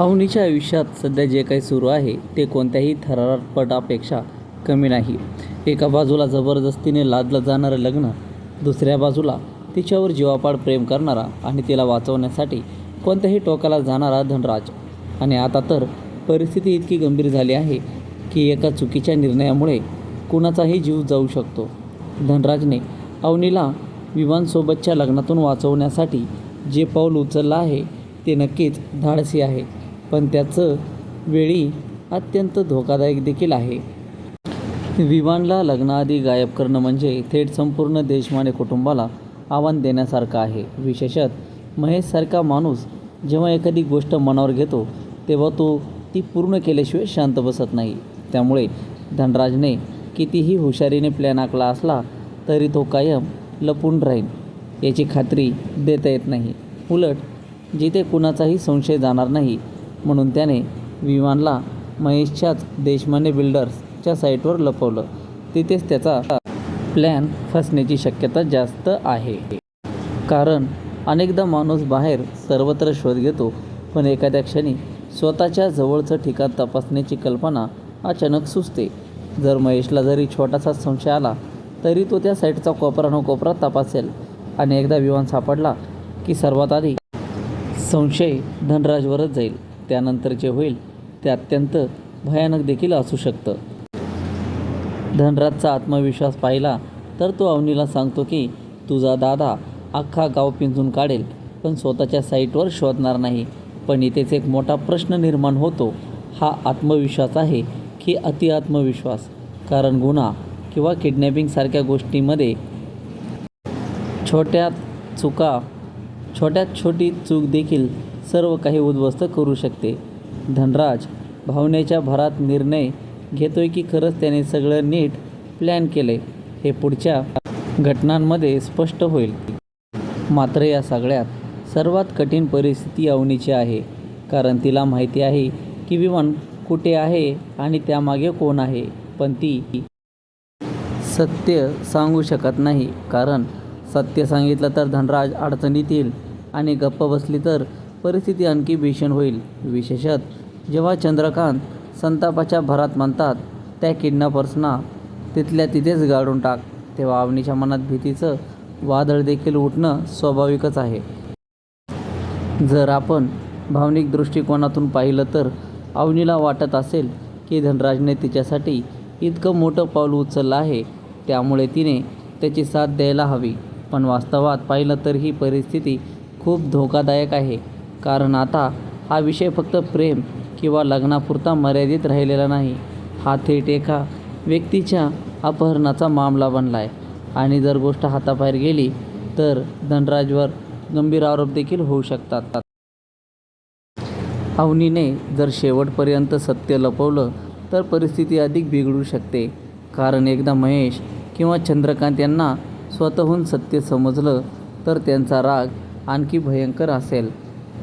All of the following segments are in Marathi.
अवनीच्या आयुष्यात सध्या जे काही सुरू आहे ते कोणत्याही थरारपटापेक्षा कमी नाही. एका बाजूला जबरदस्तीने लादलं जाणारं लग्न, दुसऱ्या बाजूला तिच्यावर जीवापाड प्रेम करणारा आणि तिला वाचवण्यासाठी कोणत्याही टोकाला जाणारा धनराज. आणि आता तर परिस्थिती इतकी गंभीर झाली आहे की एका चुकीच्या निर्णयामुळे कुणाचाही जीव जाऊ शकतो. धनराजने अवनीला विवानसोबतच्या लग्नातून वाचवण्यासाठी जे पाऊल उचललं आहे ते नक्कीच धाडसी आहे, पण त्याचं वेळी अत्यंत धोकादायक देखील आहे. विवानला लग्नाआधी गायब करणं म्हणजे थेट संपूर्ण देशमाने कुटुंबाला आव्हान देण्यासारखं आहे. विशेषतः महेशसारखा माणूस जेव्हा एखादी गोष्ट मनावर घेतो तेव्हा तो ती पूर्ण केल्याशिवाय शांत बसत नाही. त्यामुळे धनराजने कितीही हुशारीने प्लॅन आखला असला तरी तो कायम लपून राहील याची खात्री देता येत नाही. उलट जिथे कुणाचाही संशय जाणार नाही म्हणून त्याने विवानला महेशच्याच देशमाने बिल्डर्सच्या साईटवर लपवलं. तिथेच त्याचा प्लॅन फसण्याची शक्यता जास्त आहे. कारण अनेकदा माणूस बाहेर सर्वत्र शोध घेतो, पण एखाद्या क्षणी स्वतःच्या जवळचं ठिकाण तपासण्याची कल्पना अचानक सुचते. जर महेशला जरी छोटासा संशय आला तरी तो त्या साईटचा कोपरा न कोपरा तपासेल आणि एकदा विमान सापडला की सर्वात आधी संशय धनराजवरच जाईल. त्यानंतर जे होईल ते अत्यंत भयानक देखील असू शकतं. धनराजचा आत्मविश्वास पाहिला तर तो अवनीला सांगतो की तुझा दादा अख्खा गाव पिंजून काढेल पण स्वतःच्या साईटवर शोधणार नाही. पण इथेच एक मोठा प्रश्न निर्माण होतो, हा आत्मविश्वास आहे की अतिआत्मविश्वास? कारण गुन्हा किंवा किडनॅपिंगसारख्या गोष्टींमध्ये छोट्यात छोटी चूक देखील सर्व काही उद्ध्वस्त करू शकते. धनराज भावनेच्या भरात निर्णय घेतोय की खरंच त्याने सगळं नीट प्लॅन केलंय हे पुढच्या घटनांमध्ये स्पष्ट होईल. मात्र या सगळ्यात सर्वात कठीण परिस्थिती अवनीची आहे. कारण तिला माहिती आहे की विमान कुठे आहे आणि त्यामागे कोण आहे, पण ती सत्य सांगू शकत नाही. कारण सत्य सांगितलं तर धनराज अडचणीत येईल आणि गप्प बसली तर परिस्थिती आणखी भीषण होईल. विशेषतः जेव्हा चंद्रकांत संतापाच्या भरात म्हणतात त्या किडनॅपर्सना तिथल्या तिथेच गाडून टाक, तेव्हा अवनीच्या मनात भीतीचं वादळ देखील उठणं स्वाभाविकच आहे. जर आपण भावनिक दृष्टिकोनातून पाहिलं तर अवनीला वाटत असेल की धनराजने तिच्यासाठी इतकं मोठं पाऊल उचललं आहे त्यामुळे तिने त्याची साथ द्यायला हवी. पण वास्तवात पाहिलं तर ही परिस्थिती खूप धोकादायक आहे. कारण आता हा विषय फक्त प्रेम किंवा लग्नापुरता मर्यादित राहिलेला नाही. हा थेट एका व्यक्तीच्या अपहरणाचा मामला बनला आहे आणि जर गोष्ट हाताबाहेर गेली तर धनराजवर गंभीर आरोप देखील होऊ शकतात. अवनीने जर शेवटपर्यंत सत्य लपवलं तर परिस्थिती अधिक बिघडू शकते. कारण एकदा महेश किंवा चंद्रकांत यांना स्वतःहून सत्य समजलं तर त्यांचा राग आणखी भयंकर असेल.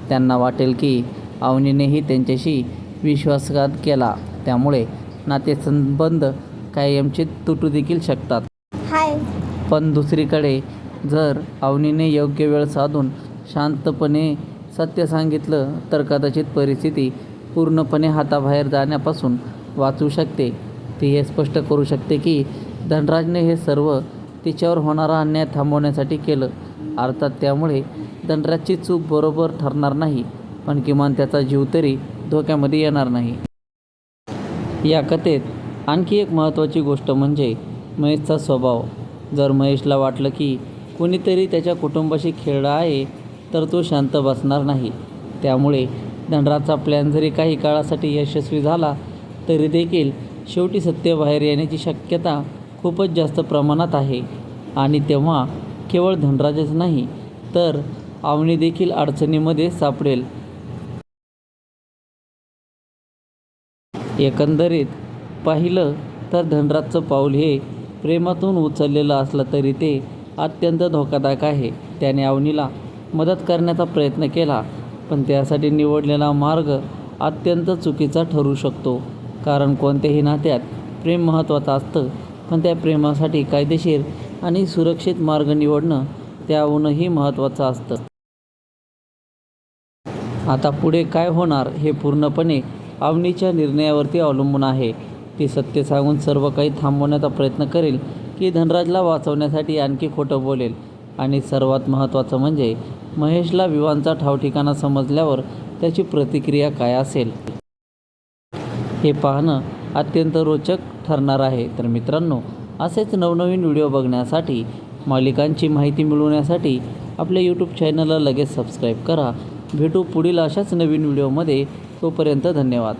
त्यांना वाटेल की अवनीनेही त्यांच्याशी विश्वासघात केला, त्यामुळे नातेसंबंध कायमचे तुटू देखील शकतात. पण दुसरीकडे जर अवनीने योग्य वेळ साधून शांतपणे सत्य सांगितलं तर कदाचित परिस्थिती पूर्णपणे हाताबाहेर जाण्यापासून वाचू शकते. ती हे स्पष्ट करू शकते की धनराजने हे सर्व तिच्यावर होणारा अन्याय थांबवण्यासाठी केलं. अर्थात त्यामुळे धनराजची चूक बरोबर ठरणार नाही, पण किमान त्याचा जीव तरी धोक्यामध्ये येणार नाही. या कथेत आणखी एक महत्त्वाची गोष्ट म्हणजे महेशचा स्वभाव. जर महेशला वाटलं की कुणीतरी त्याच्या कुटुंबाशी खेळला आहे तर तो शांत बसणार नाही. त्यामुळे धनराजचा प्लॅन जरी काही काळासाठी यशस्वी झाला तरी देखील शेवटी सत्य बाहेर येण्याची शक्यता खूपच जास्त प्रमाणात आहे. आणि तेव्हा केवळ धनराजच नाही तर अवनी देखील अडचणीमध्ये सापडेल. एकंदरीत पाहिलं तर धनराजचं पाऊल हे प्रेमातून उचललेलं असलं तरी ते अत्यंत धोकादायक आहे. त्याने अवनीला मदत करण्याचा प्रयत्न केला, पण त्यासाठी निवडलेला मार्ग अत्यंत चुकीचा ठरू शकतो. कारण कोणत्याही नात्यात प्रेम महत्त्वाचं असतं, पण त्या प्रेमासाठी कायदेशीर आणि सुरक्षित मार्ग निवडणं त्याहूनही महत्त्वाचं असतं. आता पुढे काय होणार हे पूर्णपणे अवनीच्या निर्णयावरती अवलंबून आहे. ती सत्य सांगून सर्व काही थांबवण्याचा प्रयत्न करेल की धनराजला वाचवण्यासाठी आणखी खोटं बोलेल. आणि सर्वात महत्त्वाचं म्हणजे महेशला विवांचा ठावठिकाणा समजल्यावर त्याची प्रतिक्रिया काय असेल हे पाहणं अत्यंत रोचक ठरणार आहे. तर मित्रांनो, असेच नवनवीन व्हिडिओ बघण्यासाठी, मालिकांची माहिती मिळवण्यासाठी आपल्या यूट्यूब चॅनलला लगेच सबस्क्राईब करा. भेटू पुढील अशाच नवीन व्हिडिओमध्ये. तोपर्यंत धन्यवाद.